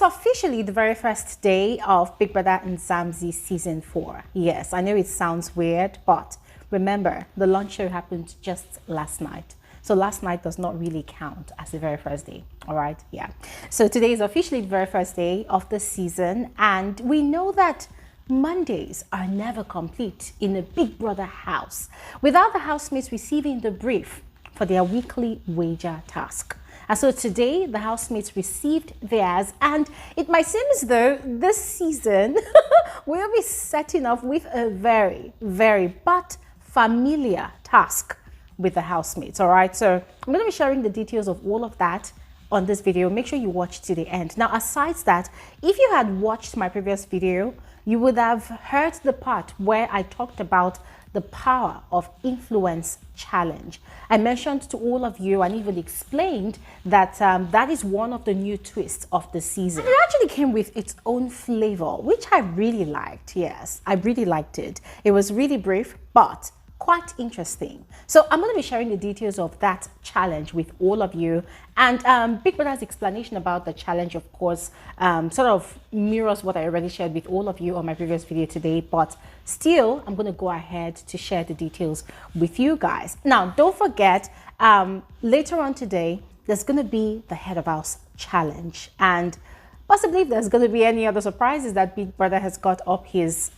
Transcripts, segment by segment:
officially the very first day of Big Brother Mzansi season 4. Yes, I know it sounds weird, but remember, the launch show happened just last night. So last night does not really count as the very first day. All right, yeah. So today is officially the very first day of the season, and we know that Mondays are never complete in a Big Brother house without the housemates receiving the brief for their weekly wager task. And so today, the housemates received theirs, and it might seem as though this season we'll be setting off with a very but familiar task with the housemates. All right, so I'm going to be sharing the details of all of that on this video. Make sure you watch to the end. Now, aside that, if you had watched my previous video, you would have heard the part where I talked about the power of influence challenge. I mentioned to all of you and even explained that that is one of the new twists of the season. And it actually came with its own flavor, which I really liked. Yes, I really liked it. It was really brief, but quite interesting. So I'm going to be sharing the details of that challenge with all of you, and Big Brother's explanation about the challenge, of course, sort of mirrors what I already shared with all of you on my previous video today, but still I'm going to go ahead to share the details with you guys. Now, don't forget, later on today there's going to be the head of house challenge, and possibly if there's going to be any other surprises that Big Brother has got up his,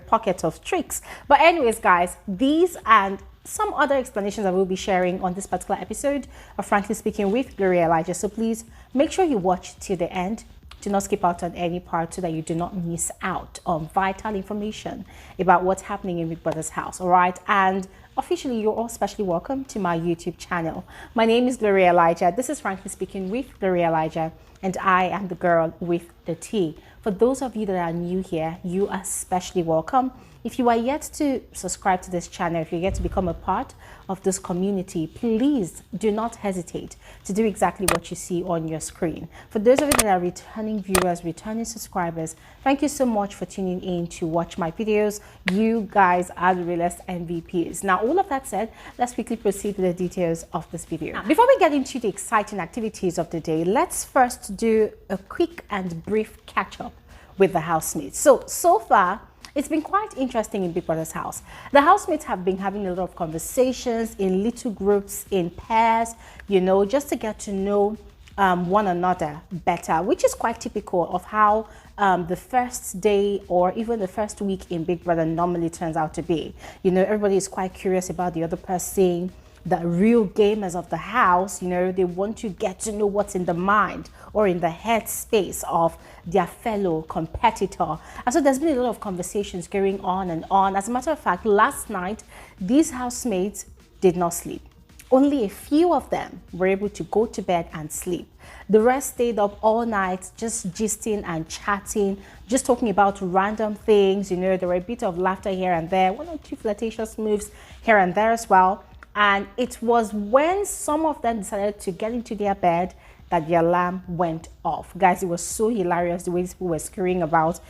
pocket of tricks. But anyways, guys, these and some other explanations I will be sharing on this particular episode of Frankly Speaking with Gloria Elijah. So please make sure you watch till the end. Do not skip out on any part so that you do not miss out on vital information about what's happening in Big Brother's house. All right. And officially, you're all specially welcome to my YouTube channel. My name is Gloria Elijah. This is Frankly Speaking with Gloria Elijah, and I am the girl with the T. For those of you that are new here, you are especially welcome. If you are yet to subscribe to this channel, if you're yet to become a part of this community, please do not hesitate to do exactly what you see on your screen. For those of you that are returning viewers, returning subscribers, thank you so much for tuning in to watch my videos. You guys are the realest MVPs. Now, all of that said, let's quickly proceed with the details of this video. Now, before we get into the exciting activities of the day, let's first do a quick and brief catch-up with the housemates. So far, it's been quite interesting in Big Brother's house. The housemates have been having a lot of conversations in little groups, in pairs, just to get to know one another better, which is quite typical of how the first day or even the first week in Big Brother normally turns out to be. Everybody is quite curious about the other person. The real gamers of the house, they want to get to know what's in the mind or in the head space of their fellow competitor. And so there's been a lot of conversations going on and on. As a matter of fact, last night, these housemates did not sleep. Only a few of them were able to go to bed and sleep. The rest stayed up all night, just gisting and chatting, just talking about random things. There were a bit of laughter here and there, one or two flirtatious moves here and there as well. And it was when some of them decided to get into their bed that the alarm went off. Guys, it was so hilarious the way these people were screaming about,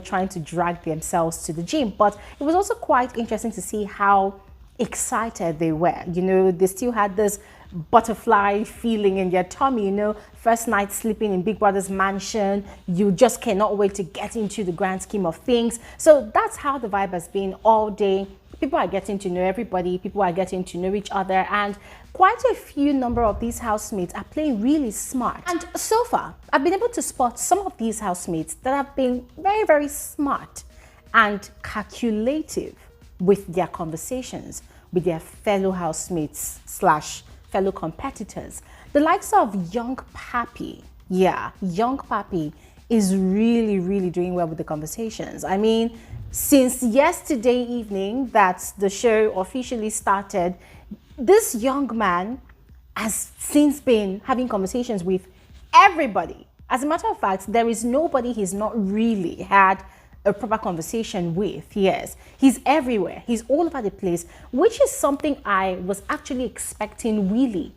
trying to drag themselves to the gym. But it was also quite interesting to see how excited they were. They still had this butterfly feeling in their tummy, first night sleeping in Big Brother's mansion. You just cannot wait to get into the grand scheme of things. So that's how the vibe has been all day. People are getting to know everybody. People are getting to know each other. And quite a few number of these housemates are playing really smart. And so far, I've been able to spot some of these housemates that have been very smart and calculative with their conversations with their fellow housemates / fellow competitors. The likes of Young Pappy. Yeah, Young Pappy is really doing well with the conversations. I mean, since yesterday evening that the show officially started, this young man has since been having conversations with everybody. As a matter of fact, there is nobody he's not really had a proper conversation with. Yes, he's everywhere. He's all over the place, which is something I was actually expecting Willie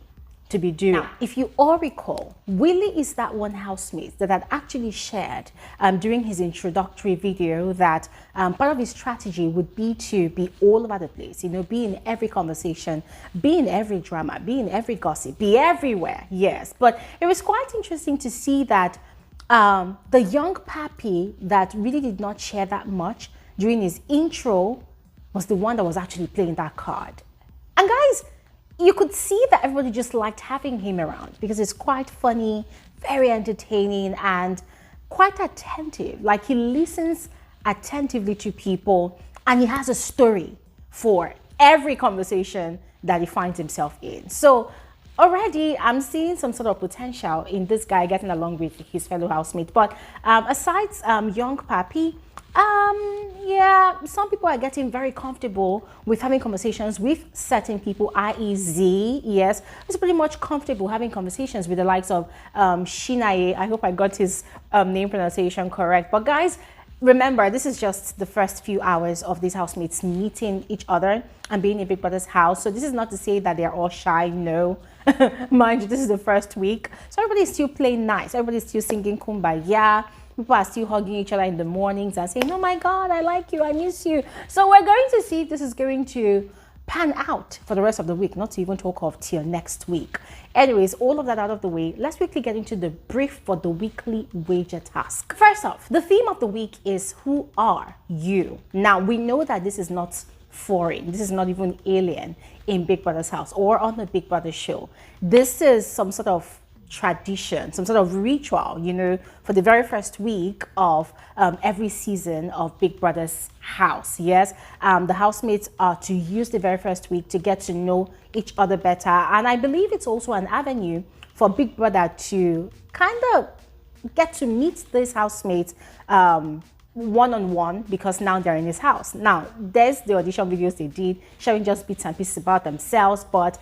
to be doing. Now, if you all recall, Willie is that one housemate that had actually shared during his introductory video that part of his strategy would be to be all over the place, be in every conversation, be in every drama, be in every gossip, be everywhere. Yes, but it was quite interesting to see that The young pappy that really did not share that much during his intro was the one that was actually playing that card. And guys, you could see that everybody just liked having him around because it's quite funny, very entertaining, and quite attentive. Like, he listens attentively to people and he has a story for every conversation that he finds himself in. So already I'm seeing some sort of potential in this guy getting along with his fellow housemate. But aside young pappy, yeah, some people are getting very comfortable with having conversations with certain people, i.e. Z. Yes, it's pretty much comfortable having conversations with the likes of Shinaye. I hope I got his name pronunciation correct. But guys, remember, this is just the first few hours of these housemates meeting each other and being in Big Brother's house. So this is not to say that they're all shy, no. Mind you, this is the first week. So everybody's still playing nice. Everybody's still singing Kumbaya. People are still hugging each other in the mornings and saying, oh my God, I like you, I miss you. So we're going to see if this is going to pan out for the rest of the week, not to even talk of till next week. Anyways, all of that out of the way, let's quickly get into the brief for the weekly wager task. First off, the theme of the week is who are you? Now, we know that this is not foreign. This is not even alien in Big Brother's house or on the Big Brother show. This is some sort of tradition, some sort of ritual, you know, for the very first week of every season of Big Brother's house. Yes, the housemates are to use the very first week to get to know each other better, and I believe it's also an avenue for Big Brother to kind of get to meet these housemates one-on-one, because now they're in his house. Now, there's the audition videos they did showing just bits and pieces about themselves, but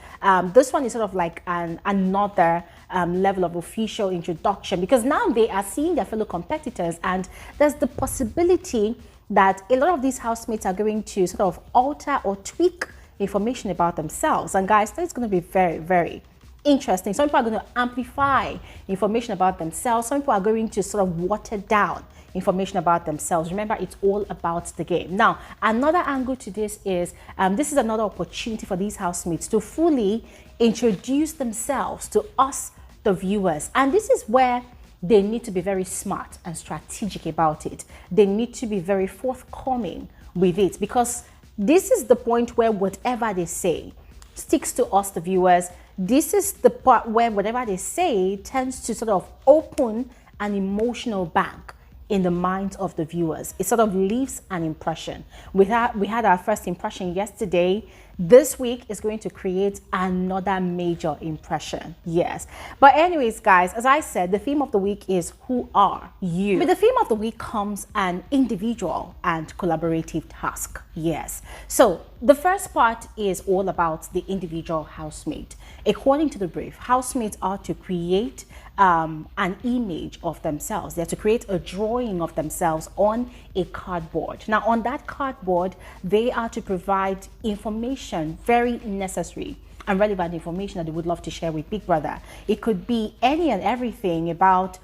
this one is sort of like another level of official introduction, because now they are seeing their fellow competitors, and there's the possibility that a lot of these housemates are going to sort of alter or tweak information about themselves. And guys, that's going to be very, very interesting. Some people are going to amplify information about themselves. Some people are going to sort of water down information about themselves. Remember, it's all about the game. Now, another angle to this is another opportunity for these housemates to fully introduce themselves to us, the viewers. And this is where they need to be very smart and strategic about it. They need to be very forthcoming with it, because this is the point where whatever they say sticks to us, the viewers. This is the part where whatever they say tends to sort of open an emotional bank in the minds of the viewers. It sort of leaves an impression. We had our first impression yesterday. This week is going to create another major impression. Yes. But anyways, guys, as I said, the theme of the week is who are you? With the theme of the week comes an individual and collaborative task. Yes. So the first part is all about the individual housemate. According to the brief, housemates are to create an image of themselves. They're to create a drawing of themselves on a cardboard. Now, on that cardboard, they are to provide information, very necessary and relevant information that they would love to share with Big Brother. It could be any and everything about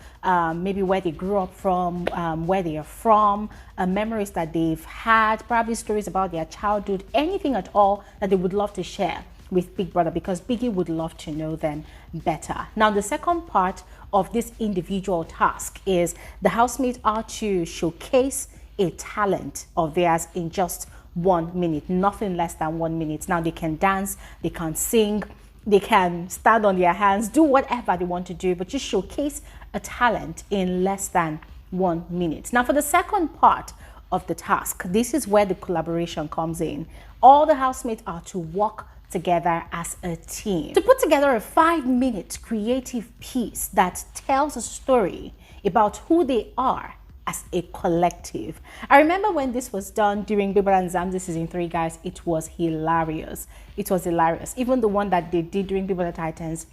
maybe where they grew up from, where they are from, memories that they've had, probably stories about their childhood, anything at all that they would love to share with Big Brother, because Biggie would love to know them better. Now, the second part of this individual task is the housemates are to showcase a talent of theirs in just 1 minute, nothing less than 1 minute. Now, they can dance, they can sing, they can stand on their hands, do whatever they want to do, but just showcase a talent in less than 1 minute. Now, for the second part of the task, this is where the collaboration comes in. All the housemates are to work together as a team to put together a 5-minute creative piece that tells a story about who they are as a collective. I remember when this was done during Bbmzansi season 3, guys, it was hilarious. It was hilarious. Even the one that they did during Bbmzansi Titans,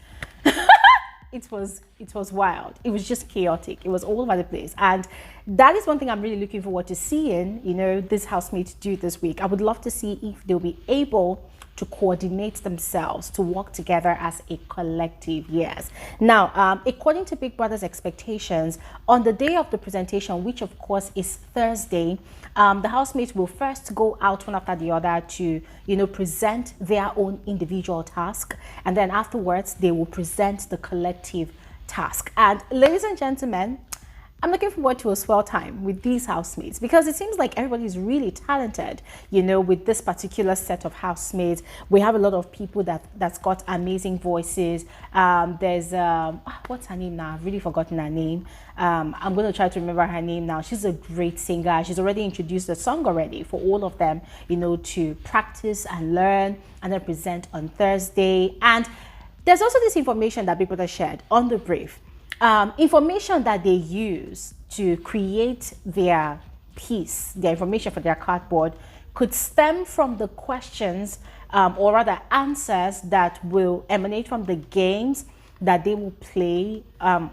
it was wild. It was just chaotic. It was all over the place. And that is one thing I'm really looking forward to seeing, you know, this housemates do this week. I would love to see if they'll be able to coordinate themselves, to work together as a collective. Yes. Now, according to Big Brother's expectations, on the day of the presentation, which of course is Thursday, the housemates will first go out one after the other to, you know, present their own individual task, and then afterwards they will present the collective task. And ladies and gentlemen, I'm looking forward to a swell time with these housemates because it seems like everybody's really talented, you know, with this particular set of housemates. We have a lot of people that's got amazing voices. There's what's her name now? I've really forgotten her name. I'm going to try to remember her name now. She's a great singer. She's already introduced a song already for all of them, you know, to practice and learn and then present on Thursday. And there's also this information that Big Brother shared on the brief. Information that they use to create their piece, their information for their cardboard, could stem from the questions or rather answers that will emanate from the games that they will play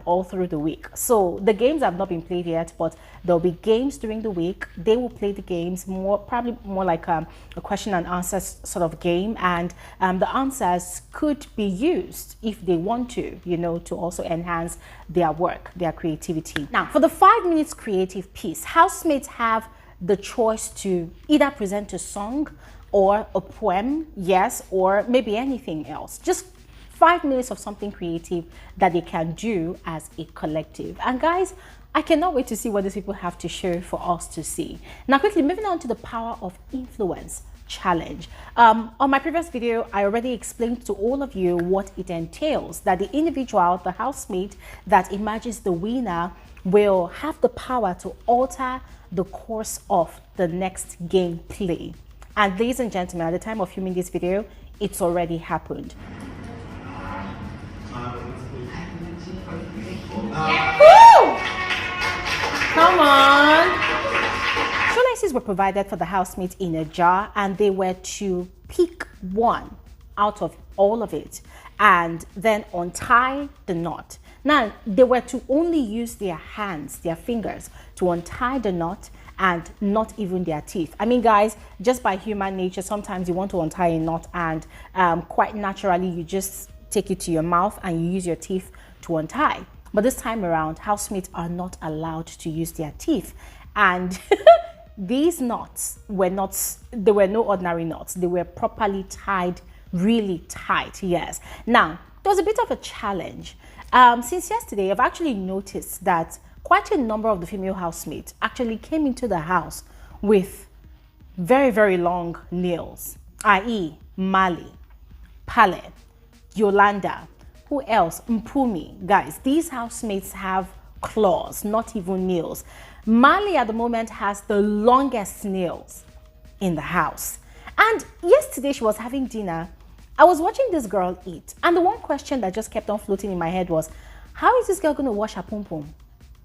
all through the week. So the games have not been played yet, but there'll be games during the week. They will play the games probably more like a question and answer sort of game, and the answers could be used if they want to, you know, to also enhance their work, their creativity. Now, for the 5 minutes creative piece, housemates have the choice to either present a song or a poem, yes, or maybe anything else. Just 5 minutes of something creative that they can do as a collective. And guys, I cannot wait to see what these people have to show for us to see. Now, quickly moving on to the power of influence challenge. On my previous video, I already explained to all of you what it entails, that the individual, the housemate that emerges the winner, will have the power to alter the course of the next game play. And ladies and gentlemen, at the time of filming this video, it's already happened. Come on. Shoelaces were provided for the housemates in a jar, and they were to pick one out of all of it and then untie the knot. Now, they were to only use their hands, their fingers, to untie the knot, and not even their teeth. I mean, guys, just by human nature, sometimes you want to untie a knot and quite naturally you just take it to your mouth and you use your teeth to untie. But this time around, housemates are not allowed to use their teeth. And these knots were not, they were no ordinary knots. They were properly tied, really tight, yes. Now, there was a bit of a challenge. Since yesterday, I've actually noticed that quite a number of the female housemates actually came into the house with very, very long nails, i.e. Mali, Pale, Yolanda, who else? Mpumi. Guys, these housemates have claws, not even nails. Mali at the moment has the longest nails in the house. And yesterday she was having dinner. I was watching this girl eat, and the one question that just kept on floating in my head was, how is this girl going to wash her pum-pum?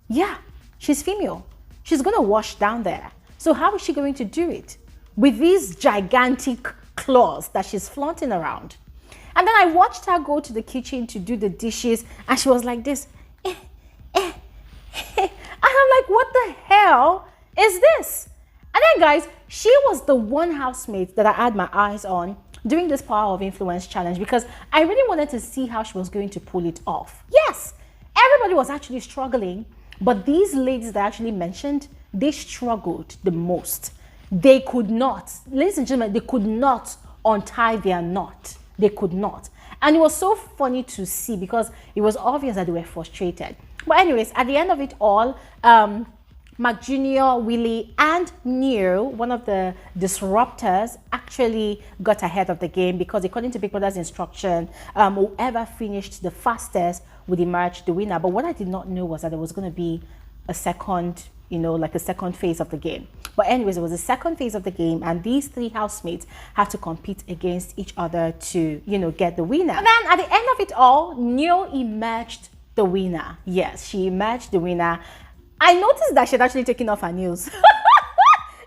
Yeah, she's female. She's going to wash down there. So how is she going to do it with these gigantic claws that she's flaunting around? And then I watched her go to the kitchen to do the dishes, and she was like this. And I'm like, what the hell is this? And then, guys, she was the one housemate that I had my eyes on during this power of influence challenge, because I really wanted to see how she was going to pull it off. Yes, everybody was actually struggling, but these ladies that I actually mentioned, they struggled the most. They could not, ladies and gentlemen, they could not untie their knot. They could not. And it was so funny to see because it was obvious that they were frustrated. But anyways, at the end of it all, Mark Jr., Willie, and Neil, one of the disruptors, actually got ahead of the game because according to Big Brother's instruction, whoever finished the fastest would emerge the winner. But what I did not know was that there was going to be a second, you know, like a second phase of the game. But anyways, it was the second phase of the game, and these three housemates had to compete against each other to, you know, get the winner. And then at the end of it all, Neil emerged the winner. Yes, she emerged the winner. I noticed that she had actually taken off her nails.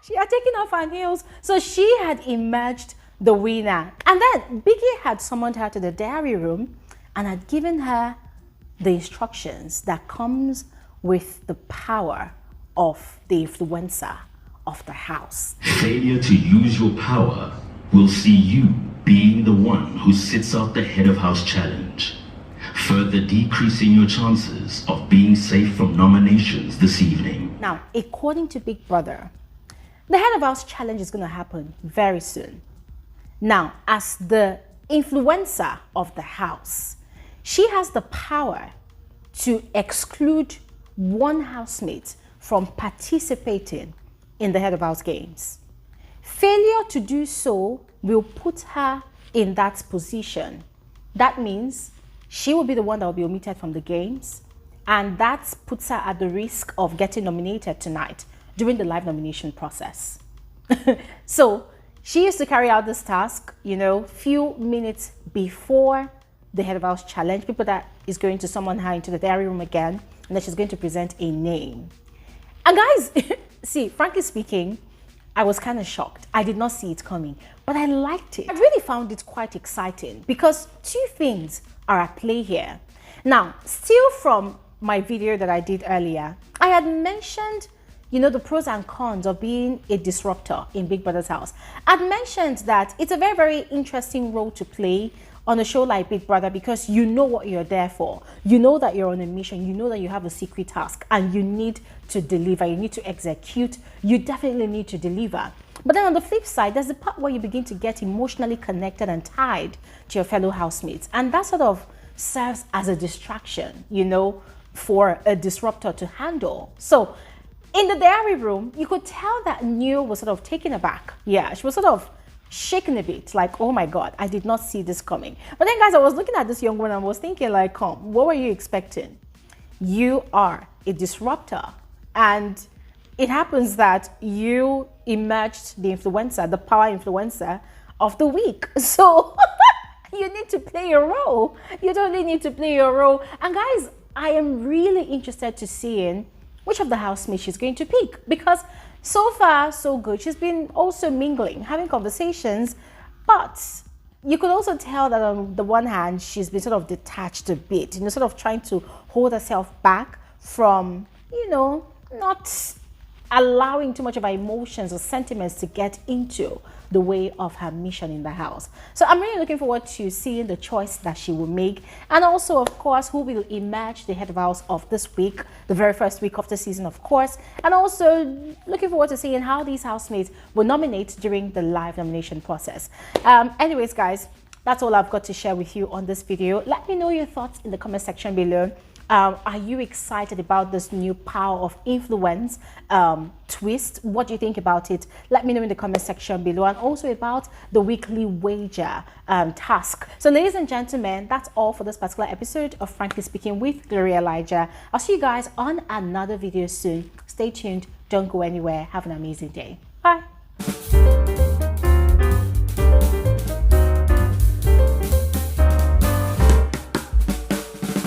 She had taken off her nails. So she had emerged the winner. And then Biggie had summoned her to the diary room and had given her the instructions that comes with the power of the influencer of the house. Failure to use your power will see you being the one who sits out the head of house challenge, further decreasing your chances of being safe from nominations this evening. Now, according to Big Brother, the head of house challenge is going to happen very soon. Now, as the influencer of the house, she has the power to exclude one housemate from participating in the head of house games. Failure to do so will put her in that position. That means she will be the one that will be omitted from the games, and that puts her at the risk of getting nominated tonight during the live nomination process. So she used to carry out this task, you know, few minutes before the head of house challenge. People that is going to summon her into the diary room again, and then she's going to present a name. And guys, see, frankly speaking, I was kind of shocked. I did not see it coming, but I liked it. I really found it quite exciting because two things are at play here. Now, still from my video that I did earlier, I had mentioned, you know, the pros and cons of being a disruptor in Big Brother's house. I'd mentioned that it's a very, very interesting role to play on a show like Big Brother because you know what you're there for. You know that you're on a mission. You know that you have a secret task and you need to deliver. You need to execute. You definitely need to deliver. But then on the flip side, there's the part where you begin to get emotionally connected and tied to your fellow housemates. And that sort of serves as a distraction, you know, for a disruptor to handle. So in the diary room, you could tell that Neil was sort of taken aback. Yeah, she was sort of shaken a bit, like, oh my God, I did not see this coming. But then guys, I was looking at this young woman and I was thinking like, come, what were you expecting? You are a disruptor, and it happens that you emerged the influencer, the power influencer of the week. So you need to play your role. You totally need to play your role. And guys, I am really interested to seeing which of the housemates she's going to pick, because so far, so good. She's been also mingling, having conversations, but you could also tell that on the one hand, she's been sort of detached a bit, you know, sort of trying to hold herself back from, you know, not allowing too much of her emotions or sentiments to get into the way of her mission in the house. So I'm really looking forward to seeing the choice that she will make, and also of course who will emerge the head of house of this week, the very first week of the season, of course, and also looking forward to seeing how these housemates will nominate during the live nomination process. Anyways guys, that's all I've got to share with you on this video. Let me know your thoughts in the comment section below. Are you excited about this new power of influence twist? What do you think about it? Let me know in the comment section below, and also about the weekly wager task. So ladies and gentlemen, that's all for this particular episode of Frankly Speaking with Gloria Elijah. I'll see you guys on another video soon. Stay tuned. Don't go anywhere. Have an amazing day. Bye.